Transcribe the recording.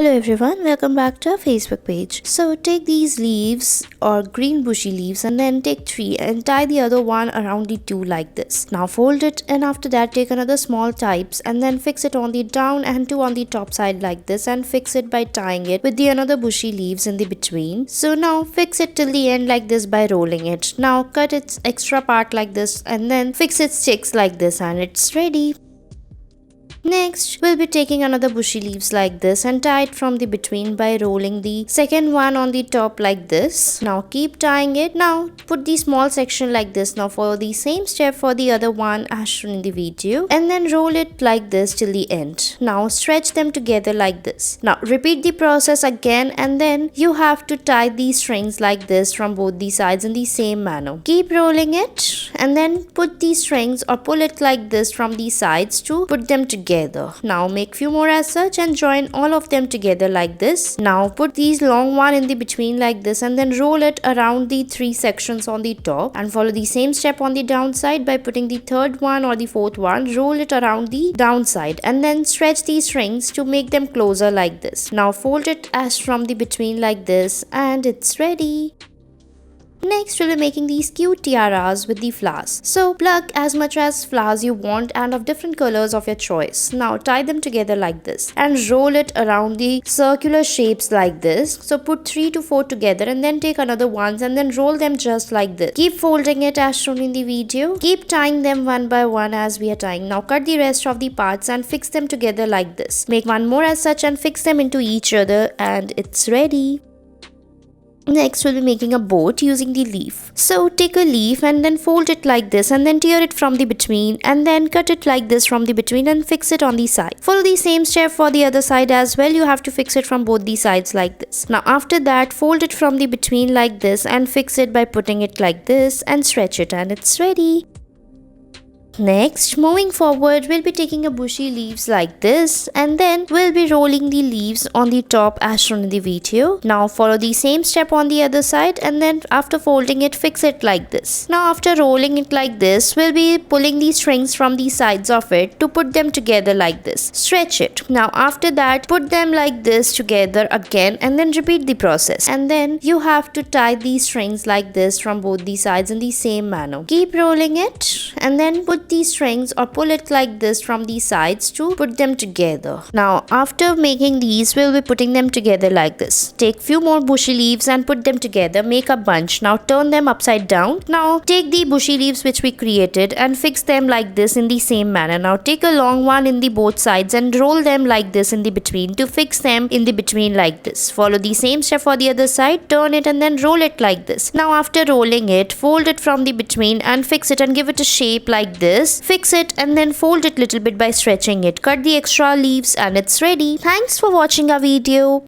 Hello everyone, welcome back to our Facebook page. So take these leaves or green bushy leaves and then take 3 and tie the other one around the 2 like this. Now fold it and after that take another small types and then fix it on the down and 2 on the top side like this and fix it by tying it with the another bushy leaves in the between. So now fix it till the end like this by rolling it. Now cut its extra part like this and then fix its sticks like this and it's ready. Next, we'll be taking another bushy leaves like this and tie it from the between by rolling the second one on the top like this. Now keep tying it. Now put the small section like this. Now follow the same step for the other one as shown in the video and then roll it like this till the end. Now stretch them together like this. Now repeat the process again and then you have to tie these strings like this from both the sides in the same manner. Keep rolling it and then put these strings or pull it like this from the sides to put them together. Now make few more as such and join all of them together like this. Now put these long one in the between like this and then roll it around the 3 sections on the top and follow the same step on the downside by putting the third one or the fourth one, roll it around the downside and then stretch these strings to make them closer like this. Now fold it as from the between like this and it's ready. Next, we'll be making these cute tiaras with the flowers. So pluck as much as flowers you want and of different colors of your choice. Now tie them together like this and roll it around the circular shapes like this. So put 3 to 4 together and then take another ones and then roll them just like this. Keep folding it as shown in the video. Keep tying them one by one as we are tying. Now cut the rest of the parts and fix them together like this. Make one more as such and fix them into each other and it's ready. Next, we'll be making a boat using the leaf. So take a leaf and then fold it like this and then tear it from the between and then cut it like this from the between and fix it on the side. Follow the same step for the other side as well. You have to fix it from both the sides like this. Now after that, fold it from the between like this and fix it by putting it like this and stretch it and it's ready. Next, moving forward, we'll be taking a bushy leaves like this and then we'll be rolling the leaves on the top as shown in the video. Now follow the same step on the other side and then after folding it, fix it like this. Now after rolling it like this, we'll be pulling the strings from the sides of it to put them together like this. Stretch it. Now after that, put them like this together again and then repeat the process. And then you have to tie these strings like this from both the sides in the same manner. Keep rolling it and then put these strings or pull it like this from the sides to put them together. Now after making these, we'll be putting them together like this. Take few more bushy leaves and put them together, make a bunch. Now turn them upside down. Now take the bushy leaves which we created and fix them like this in the same manner. Now take a long one in the both sides and roll them like this in the between to fix them in the between like this. Follow the same step for the other side, turn it and then roll it like this. Now after rolling it, fold it from the between and fix it and give it a shape like this. Fix it and then fold it little bit by stretching it. Cut the extra leaves and it's ready. Thanks for watching our video.